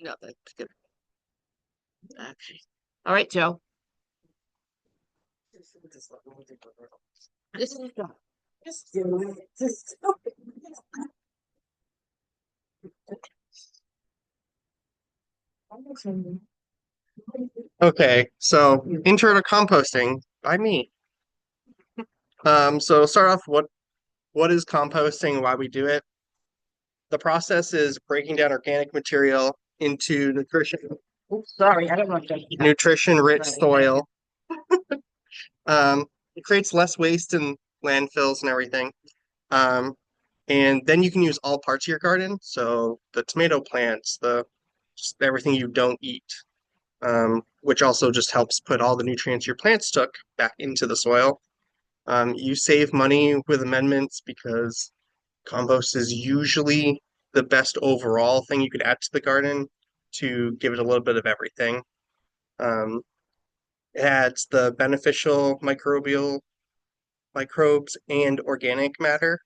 No, that's good. Okay. All right, Joe. This is just do it. Okay, so intro to composting by me. So start off what is composting, why we do it. The process is breaking down organic material into Oops, sorry, I don't know. nutrition rich soil. It creates less waste in landfills and everything. Um, and then you can use all parts of your garden. So the tomato plants, the just everything you don't eat, which also just helps put all the nutrients your plants took back into the soil. You save money with amendments because compost is usually the best overall thing you could add to the garden to give it a little bit of everything. Um, it adds the beneficial microbial microbes and organic matter.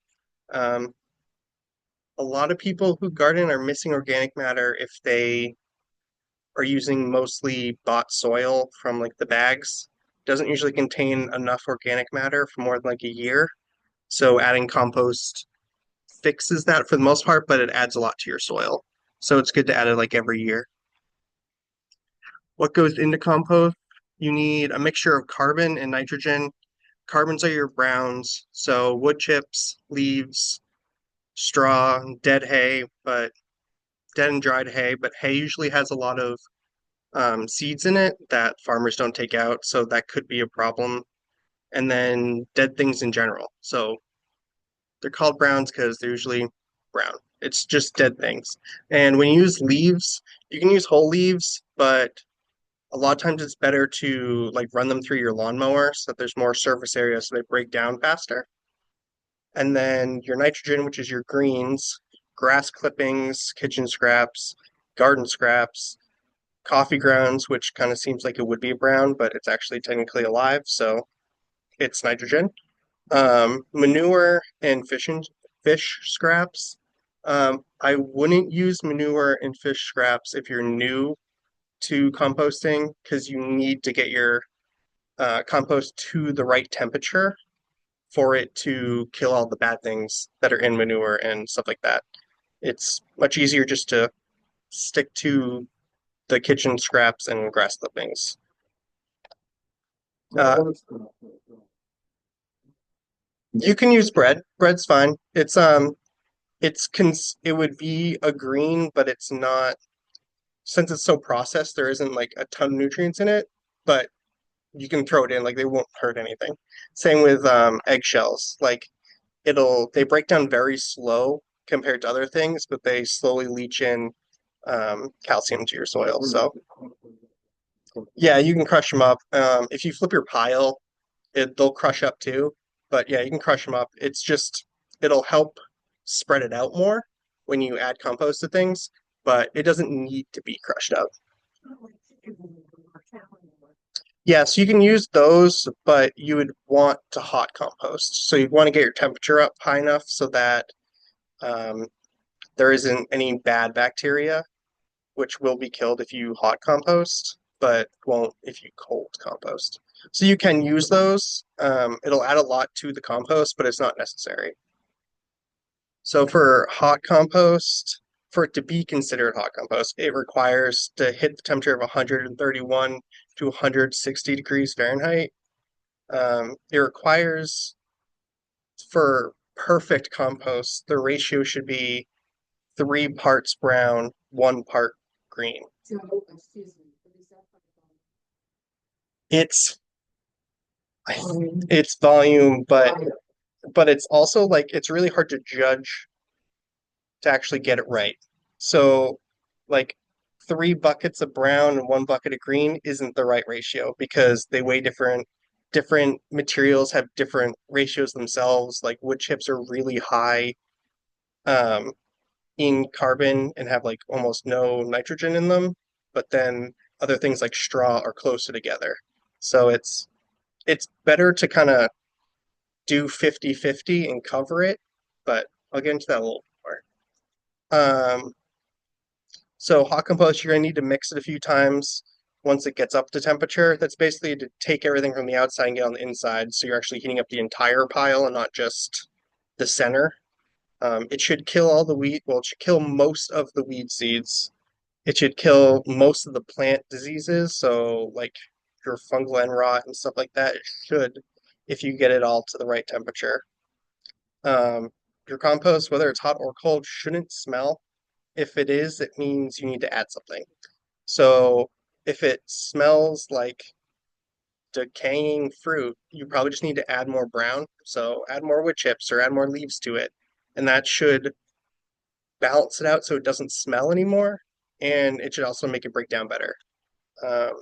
Um, a lot of people who garden are missing organic matter if they are using mostly bought soil from like the bags. Doesn't usually contain enough organic matter for more than like a year. So adding compost fixes that for the most part, but it adds a lot to your soil. So it's good to add it like every year. What goes into compost? You need a mixture of carbon and nitrogen. Carbons are your browns, so wood chips, leaves, straw, dead hay, but dead and dried hay. But hay usually has a lot of seeds in it that farmers don't take out, so that could be a problem. And then dead things in general. So they're called browns because they're usually brown. It's just dead things. And when you use leaves, you can use whole leaves, but a lot of times it's better to like run them through your lawnmower so that there's more surface area so they break down faster. And then your nitrogen, which is your greens, grass clippings, kitchen scraps, garden scraps, coffee grounds, which kind of seems like it would be a brown, but it's actually technically alive, so it's nitrogen. Manure and fish scraps. I wouldn't use manure and fish scraps if you're new to composting because you need to get your compost to the right temperature for it to kill all the bad things that are in manure and stuff like that. It's much easier just to stick to the kitchen scraps and grass clippings. Uh, you can use bread. Bread's fine. It would be a green, but it's not since it's so processed, there isn't like a ton of nutrients in it, but you can throw it in, like they won't hurt anything. Same with eggshells. Like they break down very slow compared to other things, but they slowly leach in calcium to your soil. So yeah, you can crush them up. If you flip your pile, they'll crush up too. But yeah, you can crush them up. It's just it'll help spread it out more when you add compost to things, but it doesn't need to be crushed up. Yes, you can use those, but you would want to hot compost. So you'd want to get your temperature up high enough so that um, there isn't any bad bacteria, which will be killed if you hot compost, but won't if you cold compost. So you can use those. It'll add a lot to the compost, but it's not necessary. So for hot compost, for it to be considered hot compost, it requires to hit the temperature of 131 to 160 degrees Fahrenheit. It requires for perfect compost, the ratio should be 3 parts brown, 1 part green. It's it's volume, but it's also like it's really hard to judge to actually get it right. So like 3 buckets of brown and 1 bucket of green isn't the right ratio because they weigh different. Different materials have different ratios themselves. Like wood chips are really high um, in carbon and have like almost no nitrogen in them, but then other things like straw are closer together. So it's better to kind of do 50-50 and cover it, but I'll get into that a little more. Um, So hot compost, you're gonna need to mix it a few times once it gets up to temperature. That's basically to take everything from the outside and get on the inside, so you're actually heating up the entire pile and not just the center. It should kill all the weed. Well, it should kill most of the weed seeds. It should kill most of the plant diseases. So, like your fungal end rot and stuff like that, it should, if you get it all to the right temperature. Um, your compost, whether it's hot or cold, shouldn't smell. If it is, it means you need to add something. So, if it smells like decaying fruit, you probably just need to add more brown. So, add more wood chips or add more leaves to it. And that should balance it out so it doesn't smell anymore, and it should also make it break down better. Um,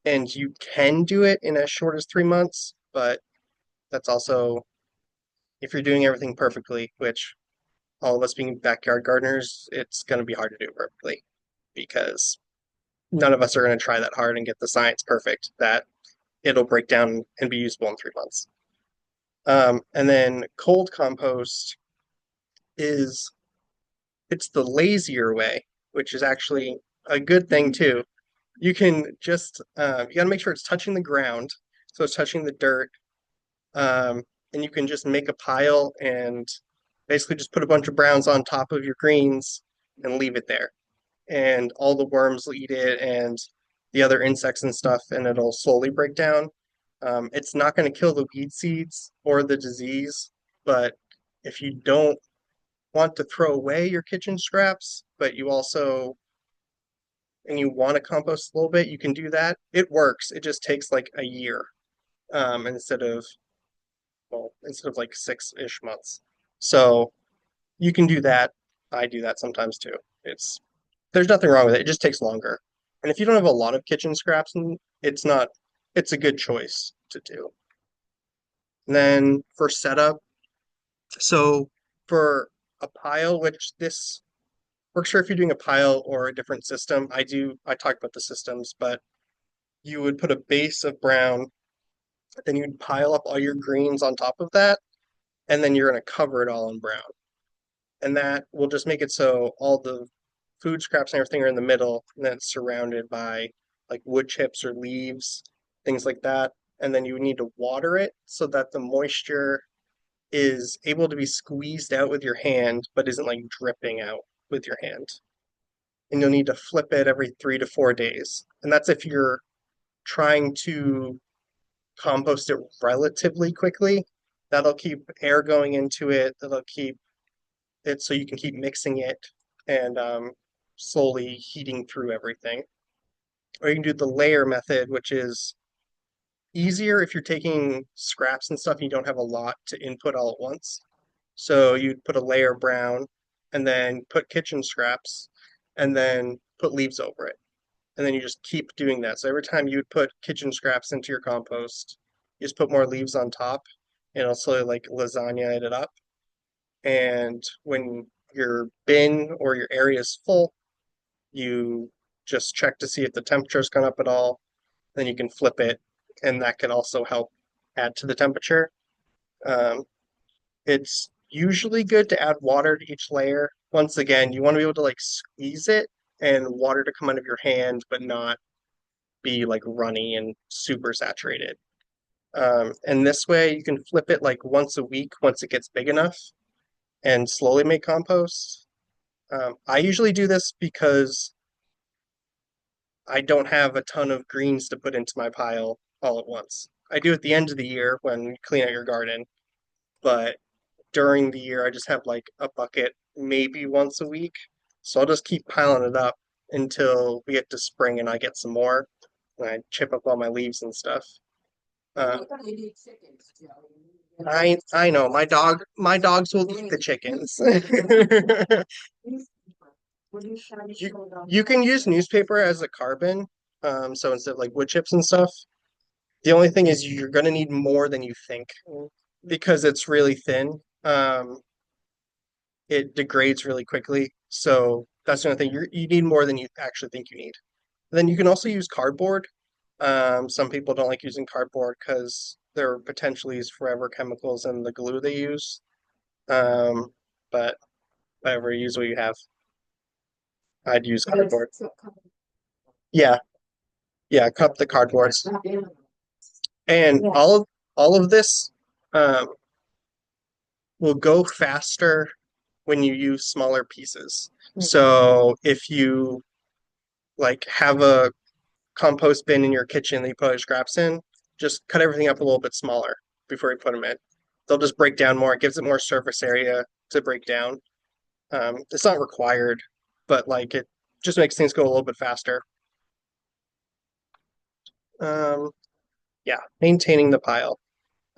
and you can do it in as short as 3 months, but that's also if you're doing everything perfectly, which all of us being backyard gardeners, it's going to be hard to do perfectly because none of us are going to try that hard and get the science perfect that it'll break down and be usable in 3 months. And then cold compost is it's the lazier way, which is actually a good thing too. You can just you got to make sure it's touching the ground, so it's touching the dirt, and you can just make a pile and basically just put a bunch of browns on top of your greens and leave it there, and all the worms will eat it and the other insects and stuff, and it'll slowly break down. It's not going to kill the weed seeds or the disease, but if you don't want to throw away your kitchen scraps, but you also and you want to compost a little bit, you can do that. It works. It just takes like a year instead of instead of like 6-ish months. So you can do that. I do that sometimes too. It's there's nothing wrong with it. It just takes longer. And if you don't have a lot of kitchen scraps, it's not. It's a good choice to do. And then for setup, so for a pile, which this works sure if you're doing a pile or a different system. I talk about the systems, but you would put a base of brown, then you'd pile up all your greens on top of that, and then you're going to cover it all in brown. And that will just make it so all the food scraps and everything are in the middle, and then it's surrounded by like wood chips or leaves, things like that. And then you need to water it so that the moisture is able to be squeezed out with your hand, but isn't like dripping out with your hand. And you'll need to flip it every 3 to 4 days. And that's if you're trying to compost it relatively quickly. That'll keep air going into it. That'll keep it so you can keep mixing it and slowly heating through everything. Or you can do the layer method, which is easier if you're taking scraps and stuff and you don't have a lot to input all at once. So you'd put a layer brown and then put kitchen scraps and then put leaves over it. And then you just keep doing that. So every time you would put kitchen scraps into your compost, you just put more leaves on top, and it'll slowly like lasagna it up. And when your bin or your area is full, you just check to see if the temperature's gone up at all. Then you can flip it, and that can also help add to the temperature. Um, it's usually good to add water to each layer. Once again, you want to be able to like squeeze it and water to come out of your hand, but not be like runny and super saturated. And this way you can flip it like once a week once it gets big enough and slowly make compost. I usually do this because I don't have a ton of greens to put into my pile all at once. I do at the end of the year when you clean out your garden, but during the year I just have like a bucket maybe once a week. So I'll just keep piling it up until we get to spring and I get some more and I chip up all my leaves and stuff. Uh, I know my dogs will eat the chickens. You can use newspaper as a carbon, so instead of like wood chips and stuff. The only thing is you're gonna need more than you think because it's really thin. It degrades really quickly, so that's the only thing. You need more than you actually think you need. Then you can also use cardboard. Some people don't like using cardboard because there are potentially forever chemicals in the glue they use. Um, but whatever, use what you have. I'd use cardboard. Yeah, yeah, cup the cardboards. And all of this um, will go faster when you use smaller pieces. So if you like have a compost bin in your kitchen that you put your scraps in, just cut everything up a little bit smaller before you put them in. They'll just break down more. It gives it more surface area to break down. It's not required, but like it just makes things go a little bit faster. Um, yeah, maintaining the pile.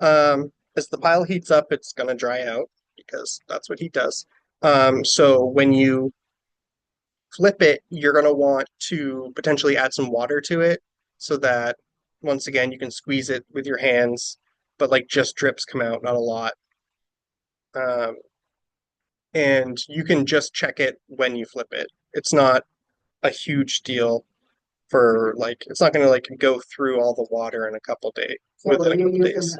As the pile heats up, it's gonna dry out because that's what heat does. So when you flip it, you're gonna want to potentially add some water to it so that once again you can squeeze it with your hands, but like just drips come out, not a lot. Um, and you can just check it when you flip it. It's not a huge deal for like it's not gonna like go through all the water in a couple days within a couple days.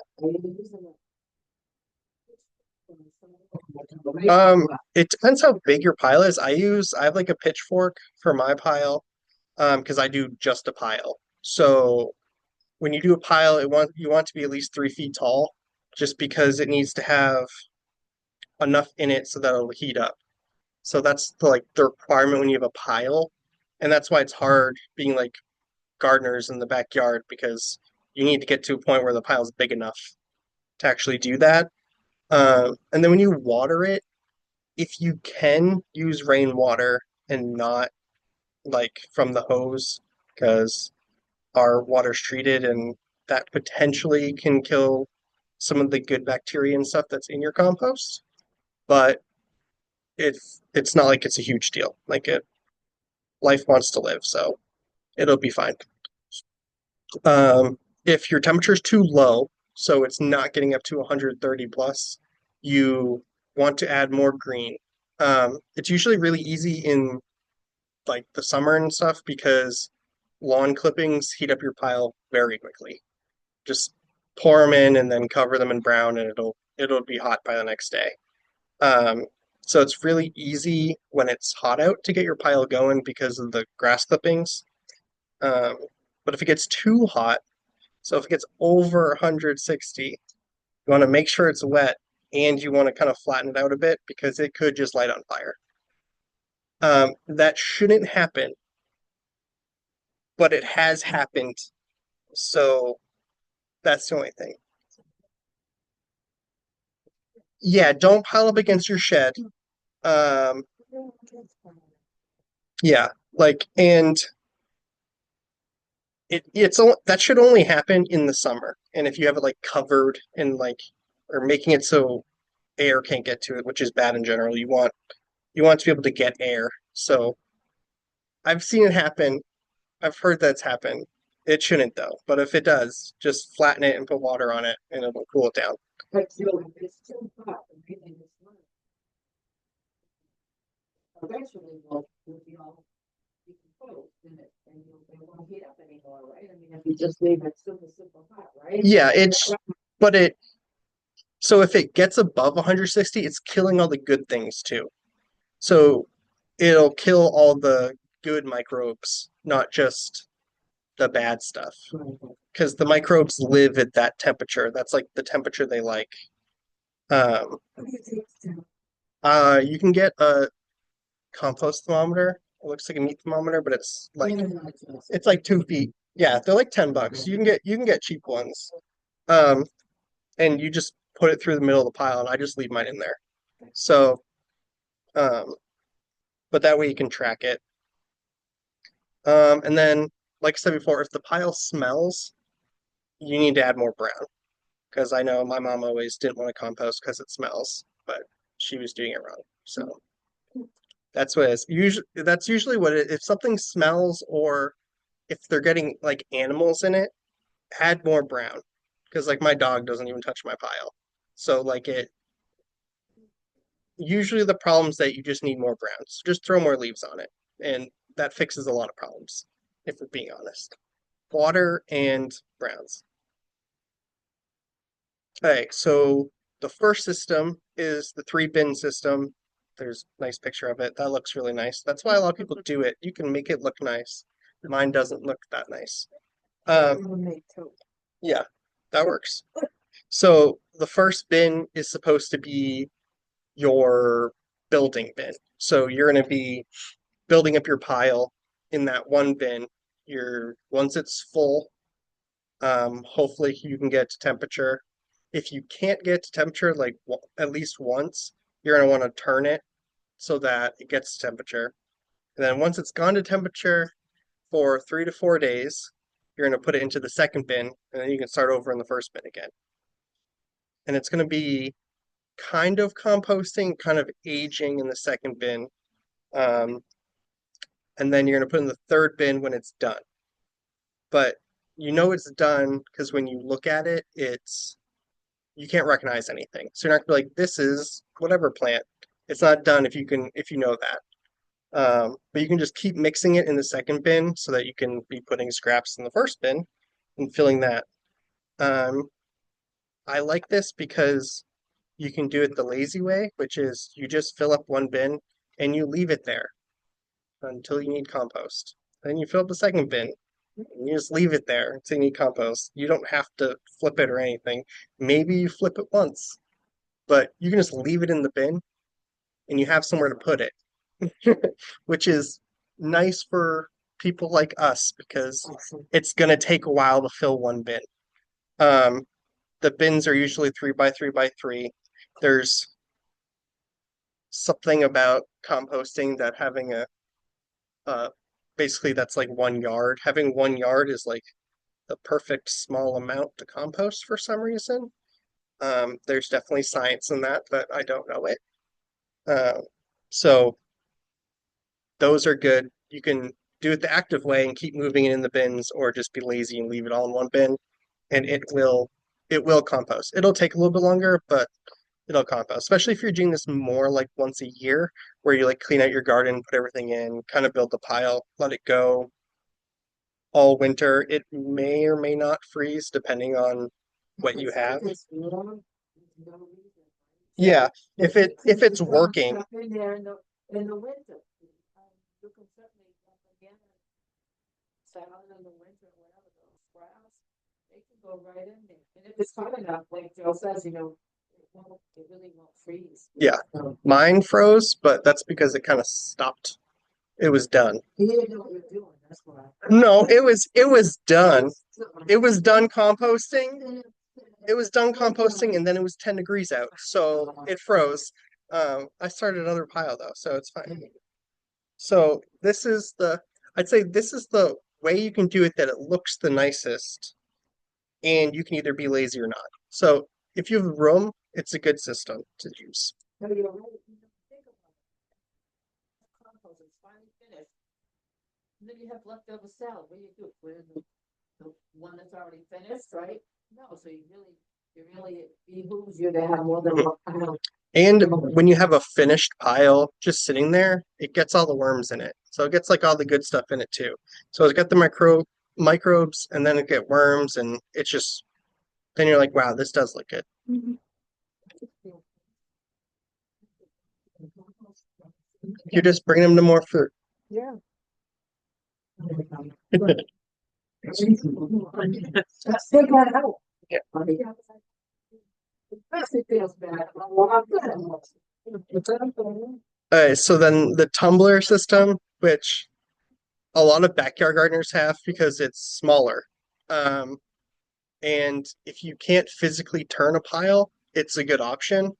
It depends how big your pile is. I have like a pitchfork for my pile, because I do just a pile. So when you do a pile, you want to be at least 3 feet tall, just because it needs to have enough in it so that it'll heat up. So that's the requirement when you have a pile, and that's why it's hard being like gardeners in the backyard because you need to get to a point where the pile is big enough to actually do that. And then when you water it, if you can use rainwater and not like from the hose, because our water's treated and that potentially can kill some of the good bacteria and stuff that's in your compost. But it's not like it's a huge deal. Like it life wants to live, so it'll be fine. If your temperature is too low, so it's not getting up to 130 plus, you want to add more green. It's usually really easy in like the summer and stuff because lawn clippings heat up your pile very quickly. Just pour them in and then cover them in brown, and it'll be hot by the next day. Um, so it's really easy when it's hot out to get your pile going because of the grass clippings. Um, but if it gets too hot, so if it gets over 160, you want to make sure it's wet and you want to kind of flatten it out a bit because it could just light on fire. That shouldn't happen, but it has happened. So that's the only thing. Yeah, don't pile up against your shed. Um, yeah, and that should only happen in the summer. And if you have it like covered and like or making it so air can't get to it, which is bad in general, you want to be able to get air. So I've seen it happen. I've heard that's happened. It shouldn't though, but if it does, just flatten it and put water on it, and it'll cool it down. But still, if it's too hot, and it's not, eventually will be all decomposed and it won't heat up anymore, right? I mean, if you just leave it super hot, right? Yeah, but it so if it gets above 160, it's killing all the good things too. So it'll kill all the good microbes, not just the bad stuff. Because the microbes live at that temperature. That's like the temperature they like. Um, you can get a compost thermometer. It looks like a meat thermometer, but it's like 2 feet. Yeah, they're like $10. You can get cheap ones. Um, and you just put it through the middle of the pile, and I just leave mine in there. So, um, but that way you can track it. And then, like I said before, if the pile smells, you need to add more brown. Because I know my mom always didn't want to compost because it smells, but she was doing it wrong. So that's usually what if something smells or if they're getting like animals in it, add more brown. Because like my dog doesn't even touch my pile. So like it usually the problem is that you just need more browns. Just throw more leaves on it. And that fixes a lot of problems, if we're being honest. Water and browns. Okay, so the first system is the 3 bin system. There's a nice picture of it. That looks really nice. That's why a lot of people do it. You can make it look nice. Mine doesn't look that nice. Yeah, that works. So the first bin is supposed to be your building bin. So you're going to be building up your pile in that one bin. Once it's full, hopefully you can get to temperature. If you can't get to temperature, like at least once, you're going to want to turn it so that it gets to temperature. And then once it's gone to temperature for 3 to 4 days, you're going to put it into the second bin, and then you can start over in the first bin again. And it's going to be kind of composting, kind of aging in the second bin. Um, and then you're going to put in the third bin when it's done. But you know it's done because when you look at it, you can't recognize anything. So you're not gonna be like, this is whatever plant. It's not done if you know that. But you can just keep mixing it in the second bin so that you can be putting scraps in the first bin and filling that. Um, I like this because you can do it the lazy way, which is you just fill up one bin and you leave it there until you need compost. Then you fill up the second bin. And you just leave it there until you need compost. You don't have to flip it or anything. Maybe you flip it once, but you can just leave it in the bin and you have somewhere to put it, which is nice for people like us because it's going to take a while to fill one bin. Um, the bins are usually 3 by 3 by 3. There's something about composting that having uh, basically that's like 1 yard. Having 1 yard is like the perfect small amount to compost for some reason. There's definitely science in that, but I don't know it. Uh, so those are good. You can do it the active way and keep moving it in the bins, or just be lazy and leave it all in one bin, and it will compost. It'll take a little bit longer, but it'll compost. Especially if you're doing this more like once a year, where you like clean out your garden, put everything in, kind of build the pile, let it go all winter. It may or may not freeze depending on what you have. Yeah, if it's working. In there in the winter. You can certainly dump again. Salad in the winter, whatever, those sprouts, they can go right in there. And if it's hot enough, like Joe says, it really won't freeze. Yeah, mine froze, but that's because it kind of stopped. It was done. You didn't know what you were doing, that's why. No, it was done. It was done composting. It was done composting, and then it was 10 degrees out, so it froze. I started another pile though, so it's fine. So I'd say this is the way you can do it that it looks the nicest, and you can either be lazy or not. So if you have room, it's a good system to use. No, you're right. Think about it. Compost is finally finished. And then you have leftover salad. What do you do? Put it in the one that's already finished, right? No, so it really behooves you to have more than one pile. And when you have a finished pile just sitting there, it gets all the worms in it. So it gets like all the good stuff in it too. So it's got the microbes, and then it get worms, and it's just then you're like, wow, this does look good. You're just bringing them to more fruit. Yeah. Still got out. Yeah. It feels bad. So then the tumbler system, which a lot of backyard gardeners have because it's smaller. And if you can't physically turn a pile, it's a good option.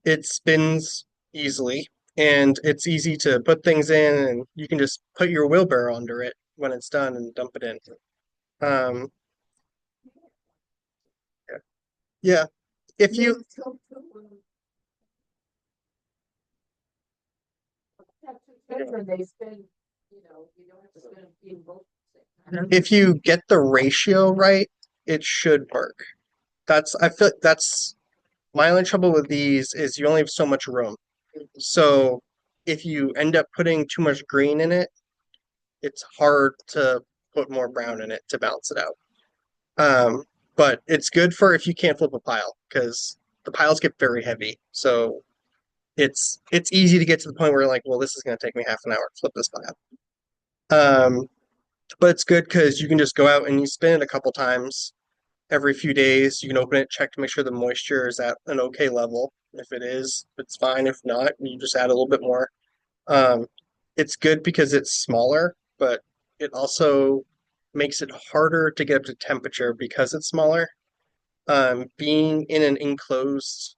It spins easily, and it's easy to put things in, and you can just put your wheelbarrow under it when it's done and dump it in. Um, yeah, if you They spend, you don't have to spend even both. if you get the ratio right, it should work. I feel like that's my only trouble with these is you only have so much room. So if you end up putting too much green in it, it's hard to put more brown in it to balance it out. But it's good for if you can't flip a pile because the piles get very heavy. So it's easy to get to the point where you're like, well, this is going to take me half an hour to flip this pile. Um, but it's good because you can just go out and you spin it a couple times every few days. You can open it, check to make sure the moisture is at an okay level. If it is, it's fine. If not, you just add a little bit more. Um, it's good because it's smaller, but it also makes it harder to get up to temperature because it's smaller. Being in an enclosed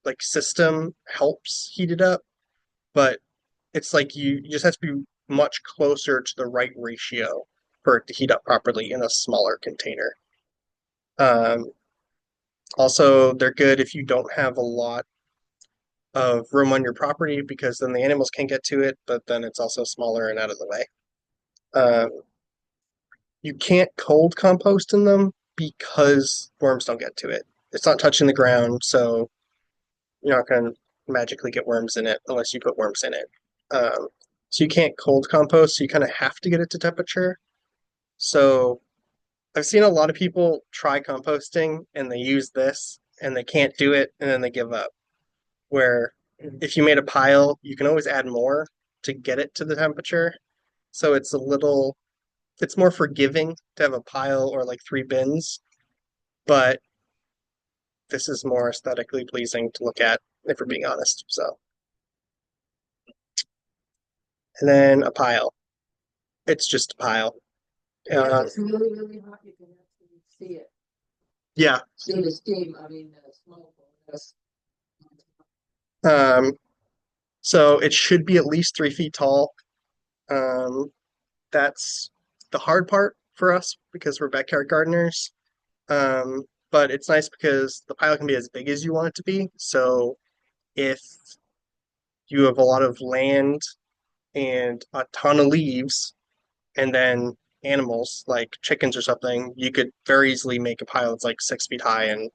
like system helps heat it up, but it's like you just have to be much closer to the right ratio for it to heat up properly in a smaller container. Um, Also, they're good if you don't have a lot of room on your property because then the animals can get to it, but then it's also smaller and out of the way. Um, you can't cold compost in them because worms don't get to it. It's not touching the ground, so you're not going to magically get worms in it unless you put worms in it. So you can't cold compost, so you kind of have to get it to temperature. So I've seen a lot of people try composting and they use this and they can't do it and then they give up. Where if you made a pile, you can always add more to get it to the temperature. So it's more forgiving to have a pile or like three bins, but this is more aesthetically pleasing to look at, if we're being honest. So, and then a pile. It's just a pile. If it's really, really hot, you can actually see it. Yeah. See the steam, I mean, the smoke. That's- Um, so it should be at least 3 feet tall. Um, that's the hard part for us because we're backyard gardeners. But it's nice because the pile can be as big as you want it to be. So if you have a lot of land and a ton of leaves, and then animals like chickens or something, you could very easily make a pile that's like 6 feet high and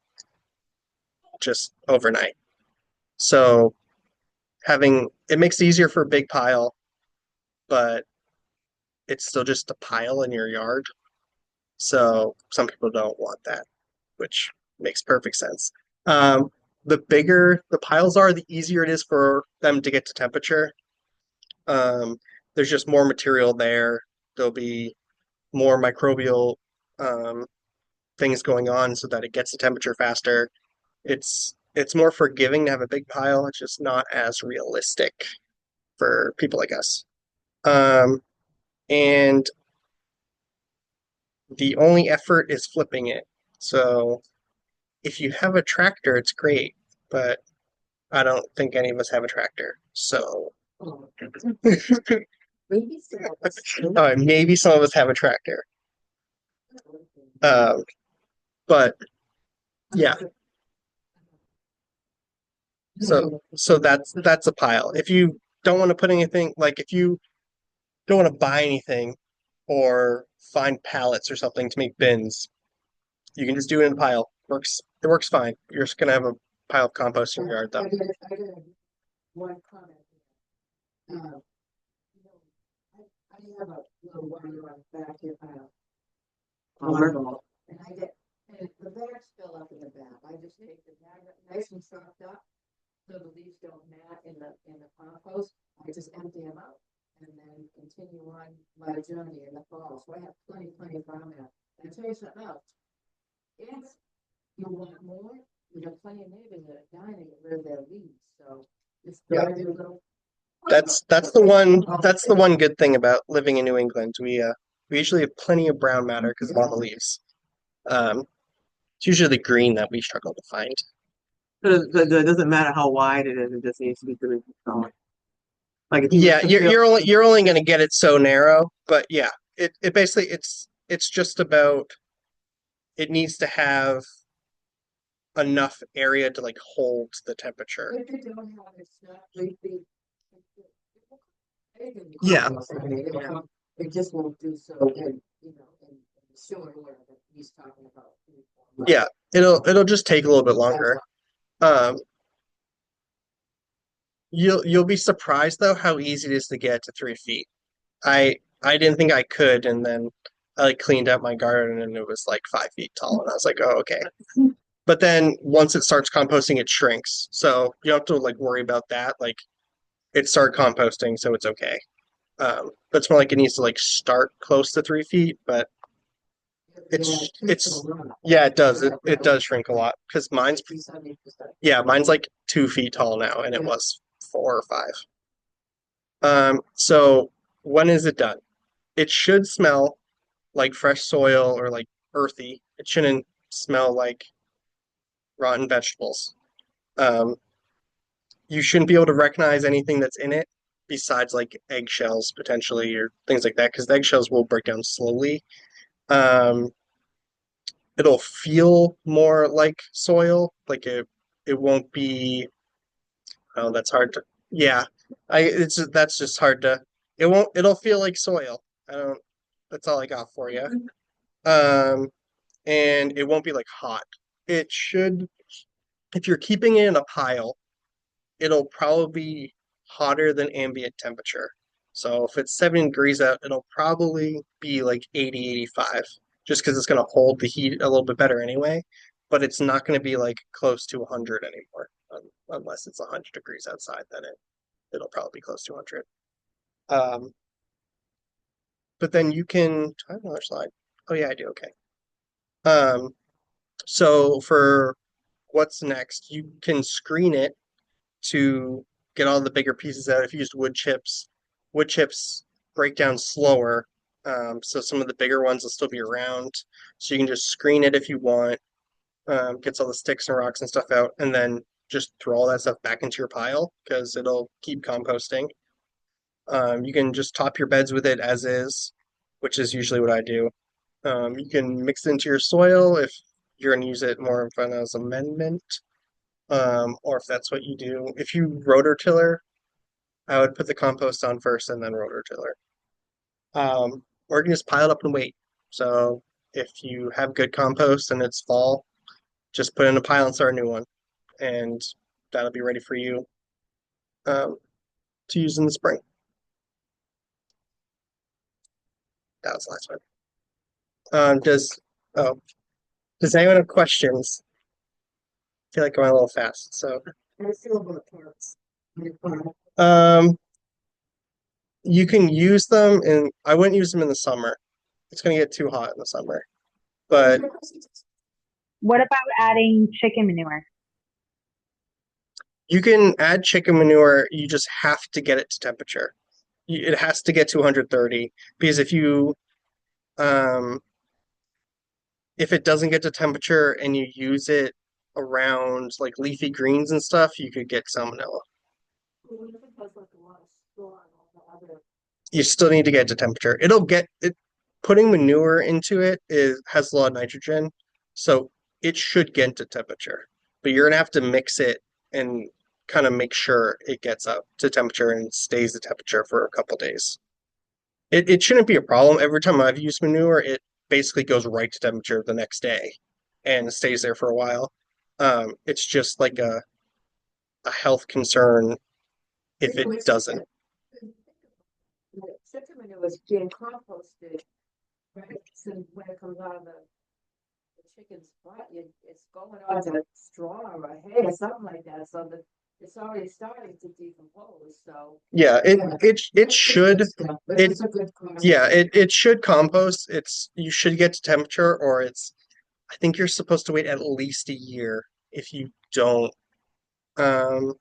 just overnight. So having it makes it easier for a big pile, but it's still just a pile in your yard. So some people don't want that, which makes perfect sense. Um, the bigger the piles are, the easier it is for them to get to temperature. Um, there's just more material there. There'll be more microbial um, things going on so that it gets to temperature faster. It's more forgiving to have a big pile. It's just not as realistic for people like us. Um, and the only effort is flipping it. So if you have a tractor, it's great, but I don't think any of us have a tractor. So Oh, maybe some of us do. maybe some of us have a tractor. Um, but yeah, so that's a pile. If you don't want to put anything, like if you don't want to buy anything or find pallets or something to make bins, you can just do it in a pile. It works fine. You're just gonna have a pile of compost in your yard though. I did one comment. You know, I have a little wire on the back here, marble, and I get, and the bags fill up in the back. I just take the bag up nice and soft up, so the leaves don't mat in the compost. I just empty them out and then continue on my journey in the fall. So I have plenty of farm out. And I tell you something else. If you want more, you have plenty of neighbors that are dying to get rid of their leaves. So just Yeah. grab your little. That's the one good thing about living in New England. We usually have plenty of brown matter because of all the leaves. Um, it's usually the green that we struggle to find. It doesn't matter how wide it is; it just needs to be 3 feet tall. Like if you Yeah, fulfill- you're only going to get it so narrow, but yeah, it basically it's just about it needs to have enough area to like hold the temperature. If you don't have it, it's not 3 feet. Yeah. It just won't do so good, you know, in the short order that he's talking about. Yeah, it'll just take a little bit longer. Um, you'll be surprised though how easy it is to get to 3 feet. I didn't think I could, and then I like cleaned out my garden and it was like 5 feet tall, and I was like, oh okay. But then once it starts composting, it shrinks. So you don't have to like worry about that. Like it started composting, so it's okay. But it's more like it needs to like start close to 3 feet, but it's yeah, it does. It does shrink a lot because mine's like 2 feet tall now, and it was 4 or 5. So when is it done? It should smell like fresh soil or like earthy. It shouldn't smell like rotten vegetables. Um, you shouldn't be able to recognize anything that's in it besides like eggshells potentially or things like that because the eggshells will break down slowly. Um, it'll feel more like soil, like it won't be. Oh, that's hard to. Yeah, that's just hard to. It won't. It'll feel like soil. I don't. That's all I got for you. Um, and it won't be like hot. It should. If you're keeping it in a pile, it'll probably be hotter than ambient temperature. So if it's 70 degrees out, it'll probably be like 80, 85, just because it's going to hold the heat a little bit better anyway. But it's not going to be like close to 100 anymore, unless it's 100 degrees outside, then it'll probably be close to 100. Um, but then you can, do I have another slide? Oh yeah, I do. Okay. So for what's next, you can screen it to get all the bigger pieces out. If you used wood chips break down slower. So some of the bigger ones will still be around. So you can just screen it if you want, gets all the sticks and rocks and stuff out, and then just throw all that stuff back into your pile because it'll keep composting. You can just top your beds with it as is, which is usually what I do. You can mix it into your soil if you're going to use it more of an as amendment, or if that's what you do. If you rototiller, I would put the compost on first and then rototiller. Or you can just pile it up and wait. So if you have good compost and it's fall, just put it in a pile and start a new one, and that'll be ready for you um, to use in the spring. That was the last one. Does oh does anyone have questions? I feel like going a little fast, so um, you can use them, and I wouldn't use them in the summer. It's gonna get too hot in the summer. But What about adding chicken manure? you can add chicken manure, you just have to get it to temperature. It has to get to 130 because um, if it doesn't get to temperature and you use it around like leafy greens and stuff, you could get salmonella. You still need to get to temperature. It'll get it. Putting manure into it has a lot of nitrogen, so it should get to temperature. But you're gonna have to mix it and kind of make sure it gets up to temperature and stays at temperature for a couple days. It shouldn't be a problem. Every time I've used manure, it basically goes right to temperature the next day and stays there for a while. It's just like a health concern if it doesn't. Chicken manure is being composted, right? So when it comes out of the chicken's butt, it's going on to straw or hay or something like that, so that it's already starting to decompose, so. Yeah, it should It's a good question. yeah, it should compost. You should get to temperature or I think you're supposed to wait at least a year if you don't um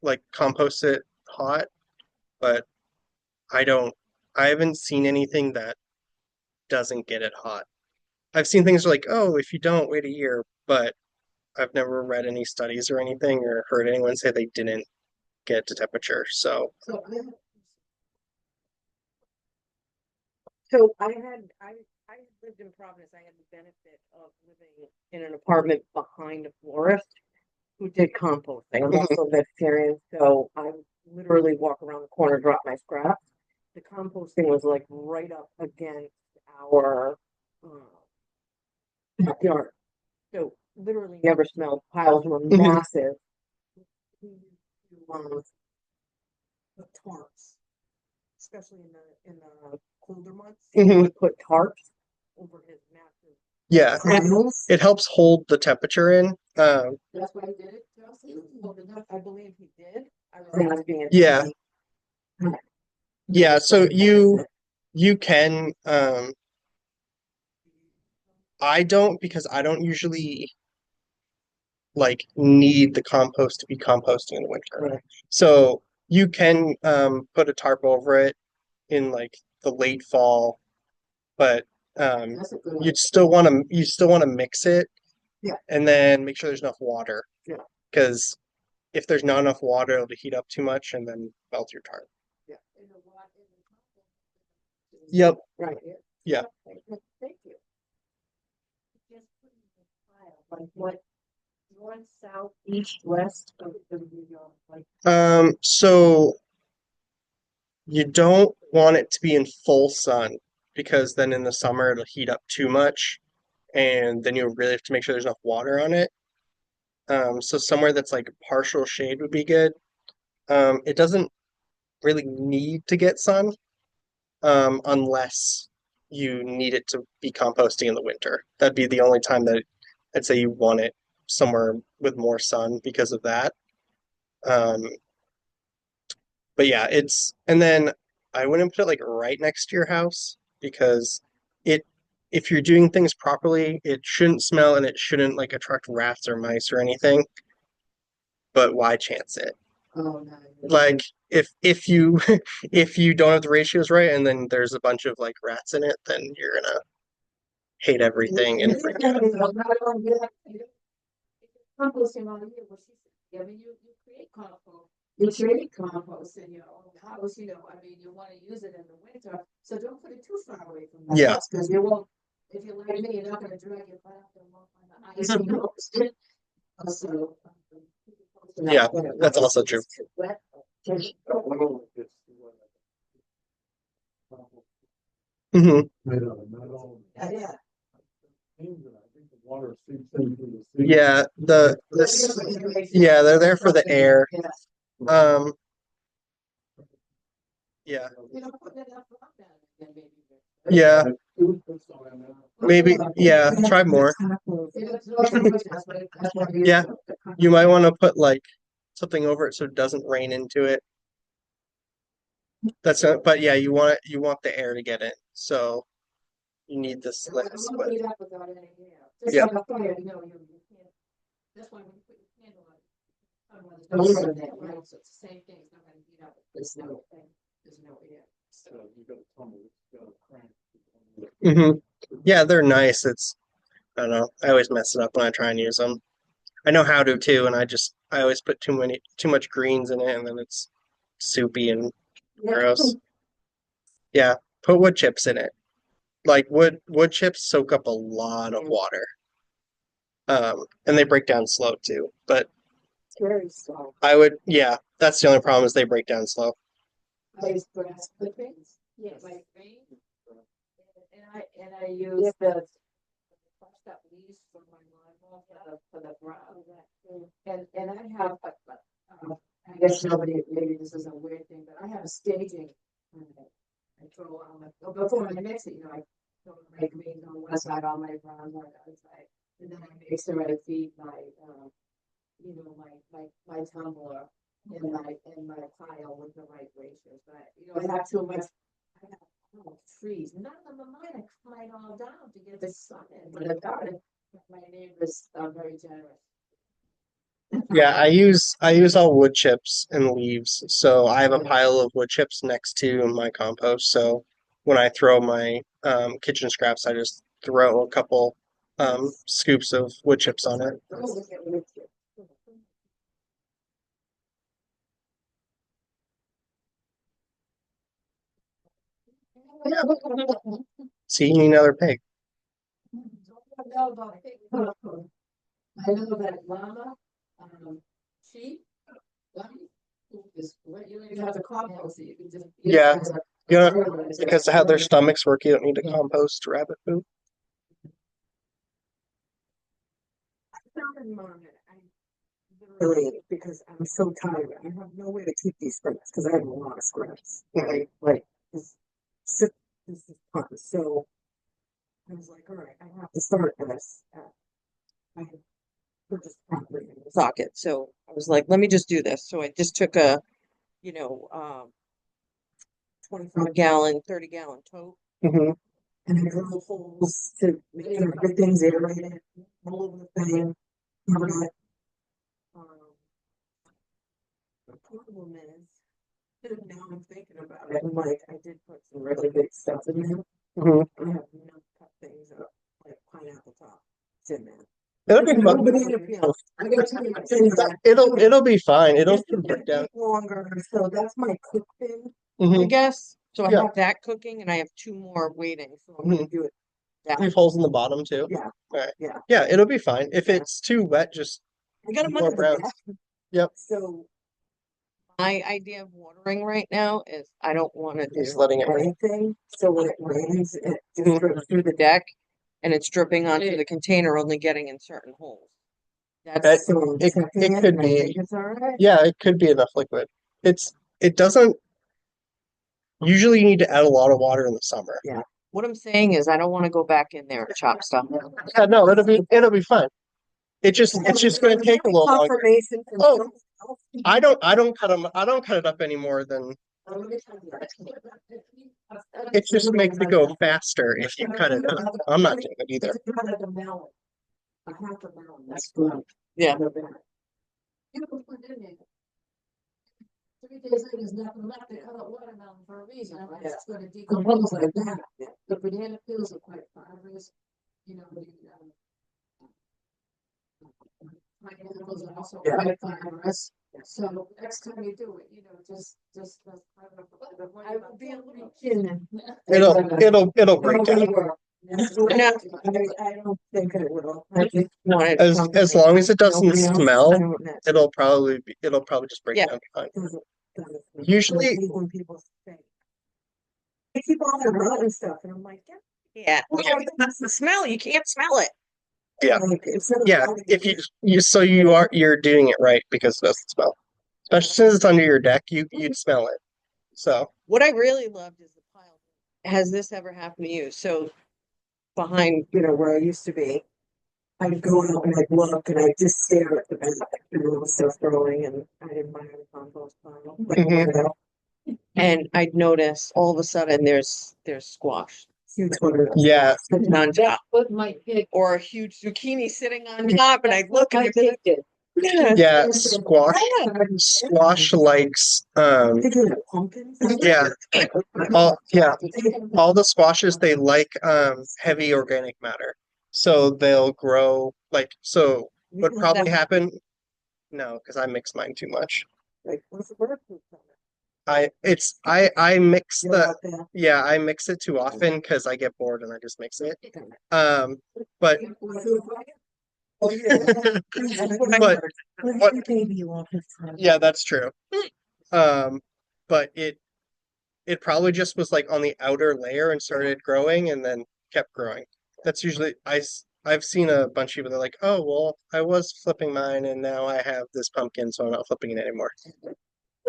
like compost it hot, but I don't I haven't seen anything that doesn't get it hot. I've seen things like, oh, if you don't wait a year, but I've never read any studies or anything or heard anyone say they didn't get to temperature. So So I lived in Providence. I had the benefit of living in an apartment behind a florist who did composting. I'm also a vegetarian, so I would literally walk around the corner, drop my scraps. The composting was like right up against our backyard. So literally never smelled. Piles were massive. The tarps, especially in the colder months, he would put tarps over his massive yeah, panels. it helps hold the temperature in. That's why he did it, Chelsea? I believe he did. I was asking. Yeah. Yeah, so you can I don't, because I don't usually like need the compost to be composting in the winter. Right. So you can put a tarp over it in like the late fall, but That's a good idea. you still want to mix it. Yeah. And then make sure there's enough water. Yeah. Because if there's not enough water, it'll heat up too much and then melt your tarp. In the wa- in the compost. Yep. Right. Yeah. Thank you. Just put in the pile, like what, north, south, east, west of the, like, So you don't want it to be in full sun because then in the summer it'll heat up too much and then you really have to make sure there's enough water on it. So somewhere that's like partial shade would be good. It doesn't really need to get sun, unless you need it to be composting in the winter. That'd be the only time that I'd say you want it somewhere with more sun because of that. Um, but yeah, and then I wouldn't put it like right next to your house because it, if you're doing things properly, it shouldn't smell and it shouldn't like attract rats or mice or anything. But why chance it? oh, no. Like if you if you don't have the ratios right and then there's a bunch of like rats in it, then you're gonna hate everything and freak out. Composting all year, what she said, I mean, you create compost. You create compost in your own house, I mean, you wanna use it in the winter, so don't put it too far away from the Yeah. house, cause you won't, if you're like me, you're not gonna drag your butt up and walk on the ice, Also. Yeah, that's also true. Wet. Hmm. Yeah. Yeah, yeah, they're there for the air. Um, yeah, yeah, maybe, yeah, try more. Yeah, you might want to put like something over it so it doesn't rain into it. That's not, but yeah, you want the air to get in. So you need this lens, but yeah. That's why when you put your candle on, it's no there, right? So it's the same thing, it's not gonna heat up, there's no air. Hmm. Yeah, they're nice. I don't know. I always mess it up when I try and use them. I know how to too, and I always put too much greens in it, and then it's soupy and gross. Yeah, put wood chips in it. Like wood chips soak up a lot of water. And they break down slow too. But It's very slow. yeah, that's the only problem is they break down slow. I use grass clippings, like green, and I use the crushed up leaves from my lawnmower for the ground. And I have, I guess maybe this is a weird thing, but I have a staging. I throw before I mix it, I throw my greens on one side, all my browns on the other side. And then I mix the right feed my tumbler in my pile with the right ratios. But I have too much. I have trees. None of them are mine. I cut it all down to get the sun in. But I've got it. My neighbors are very generous. Yeah, I use all wood chips and leaves. So I have a pile of wood chips next to my compost. So when I throw my kitchen scraps, I just throw a couple scoops of wood chips on it. See, you need another pig. I know that llama, sheep, you don't even have to compost it, you can just. Yeah, because of how their stomachs work, you don't need to compost rabbit poop. Really, because I'm so tired. I have no way to keep these scraps because I have a lot of scraps. This, this is fun. So I was like, all right, I have to start this. I purchased socket. So I was like, let me just do this. So I just took a, 25-gallon, 30-gallon tote, Mhm. and I drilled holes to make sure everything's aerated all over the thing. Covered it. The problem is, now I'm thinking about it, I'm like, I did put some really big stuff in there. Mhm. I have not cut things up, like pineapple top. It's in there. It'll be No fun. banana peel. I gotta tell you, it's in there. It'll be fine. It'll This will break down. take longer, so that's my cook bin, I Mhm. guess. So I Yeah. have that cooking and I have 2 more waiting, so I'm gonna do it. Leave holes in the bottom too. Yeah. Alright. Yeah. Yeah, it'll be fine. If Yeah. it's too wet, just I got them more under the browns. desk. Yep. So my idea of watering right now is I don't want to Just do letting it rain. anything. So when it rains, it just Mhm. drips through the deck and it's dripping onto the container, only getting in certain holes. It- That's so I'm it checking could and I be- think it's all right. Yeah, it could be enough liquid. It doesn't usually you need to add a lot of water in the summer. What I'm saying is I don't want to go back in there and chop stuff. Yeah, no, it'll be fine. It's just gonna take a little longer. Confirmation from Oh. someone else. I don't cut it up any more than it just makes it go faster if you cut it up. I'm not doing it either. Like a melon. A half a melon, that's good. Yeah. You can put in there. 3 days later, there's nothing left, they cut out watermelon for a reason, it's gonna decompose like that. The banana peels are quite fibrous, pineapples are also quite fibrous. So next time you do it, just. I will be a little chin. It'll break down. No, I don't think it will. I just wanted As something long as it doesn't nobody else smell, doing that. it'll probably just break Yeah. down fine. Doesn't- Usually- I hate when people say, they keep all their rotten stuff, and I'm like, yeah, that's the smell. You can't smell it. Yeah. Like, Yeah, if you're doing it right because it doesn't smell. Especially since it's under your deck, you'd smell it. So What I really loved is the pile. Has this ever happened to you? So behind, where I used to be, I'd go out and I'd look and I'd just stare at the back and all the stuff growing and I didn't buy a compost pile. Mhm. And I'd notice all of a sudden there's squash. Huge one. Yeah. Sitting on top. What my pig, Or a huge zucchini sitting on top and I'd look and I'd be like, did. Yeah, squash likes Thinking of pumpkins. yeah. All the squashes they like heavy organic matter. So they'll grow what probably happen no, because I mix mine too much. Like, what's the bird poop from it? I mix You're the out there. yeah, I mix it too often because I get bored and I just mix it. But But- what- Baby love his time. yeah, that's true. But it probably just was like on the outer layer and started growing and then kept growing. That's usually I've seen a bunch of people that are like, oh well, I was flipping mine and now I have this pumpkin, so I'm not flipping it anymore.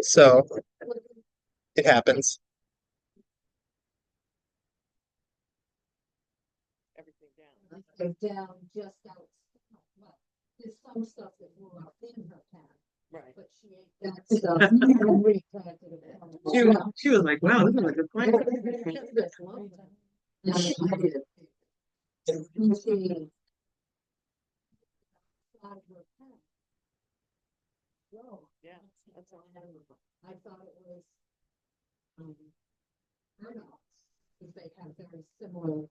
So it happens. Everything down. Down just out. Well, there's some stuff that grew up in her town, Right. but she ate that stuff and replanted it. She was like, wow, this is a good plan. Yeah, that's all. I thought it was, burnouts, because they have very similar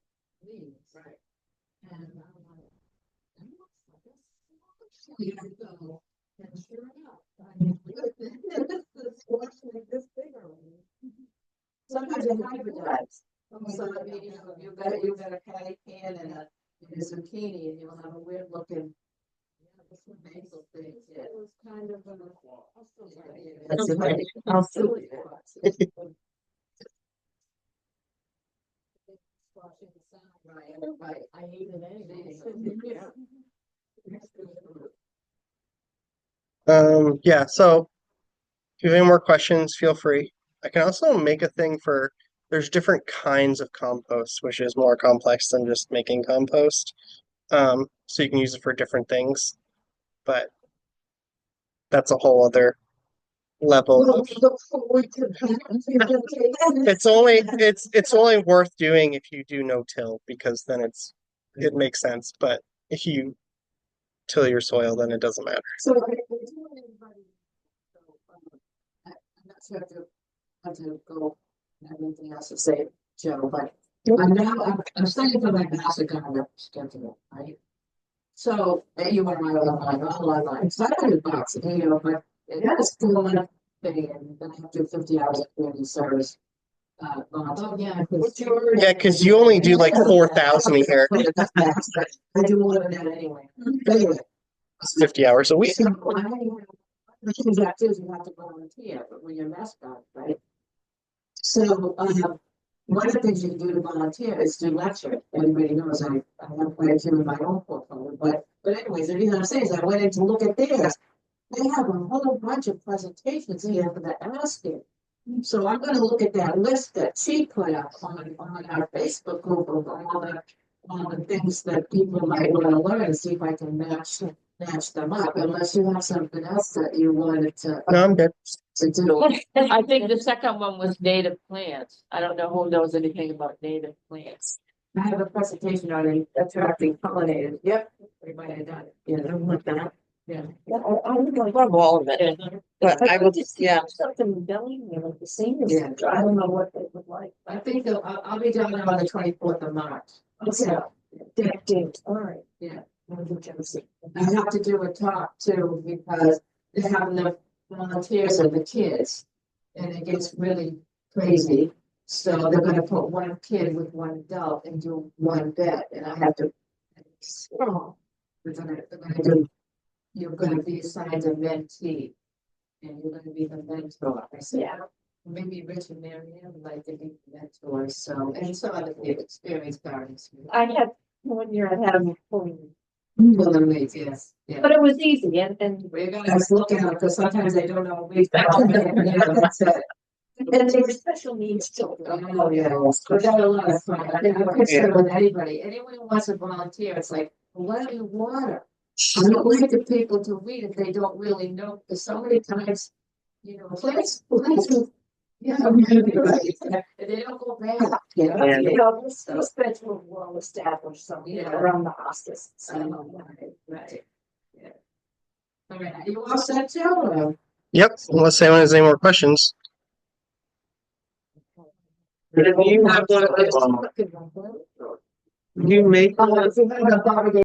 leaves. Right. And I'm like, that looks like a squash leaf though. And sure enough, the squash like this big already. Sometimes they hybridize. So, I mean, you got a patty can and a zucchini and you'll have a weird looking. This one basil thing, yeah. It was kind of I'll still eat it. Right, I ate it anyway. Yeah, so if you have any more questions, feel free. I can also make a thing for there's different kinds of compost, which is more complex than just making compost. So you can use it for different things. But that's a whole other level. It's only worth doing if you do no-till because then it makes sense. But if you till your soil, then it doesn't matter. So, I'm not sure if you have to go and have anything else to say, Joe, but I'm studying for my master gardener schedule, right? So, you were online, it's $500, but it has to go on a thing, and then I have to do 50 hours of community service. Yeah. Yeah, because you only do like 4,000 a year. I do more than that anyway. Anyway, 50 hours a week. so the things you have to do is you have to volunteer, but when you're a mascot, right? So, one of the things you can do to volunteer is to lecture. Everybody knows I have quite a few in my own portfolio, but anyways, the reason I'm saying is I went in to look at theirs. They have a whole bunch of presentations here for the asking. So I'm gonna look at that list that she put up on our Facebook group of all the things that people might wanna learn and see if I can match them up, unless you have something else that you wanted to No, I'm good. do. I think the second one was native plants. I don't know who knows anything about native plants. I have a presentation on it, attracting pollinators. Yep, we might have done it. Yeah, something like that. Yeah. I love all of it, but I will just, yeah. Something belly, like the same Yeah. I don't know what they would like. I think I'll be down there on the 24th of March. Okay. That date. All right. Yeah. Jealousy. I have to do a talk too, because they have enough volunteers and the kids, and it gets really crazy. So they're gonna put one kid with one adult and do one bed, and I have to. Oh, they're gonna do, you're gonna be assigned a mentee, and you're gonna be the mentor. I said, Yeah. maybe Rich and Marianne would like to be mentors, so, and some other experienced parents. I had, one year I had them pulling, Well, then wait, yes, yeah. but it was easy and We're gonna just look at it, because sometimes they don't know. That's it. and they were special needs children. Oh, yeah, we got a lot of fun. I think I'm concerned with anybody, anyone who wants to volunteer, it's like, let me water. I don't like the people to read if they don't really know, because so many times, plants, yeah, right, and they don't go back, Yeah. You know, those beds were well established, so, Yeah. around the hospice. So, Right, yeah. All right, are you all set, Joe? Yep, unless anyone has any more questions. You have the, you make. If you have a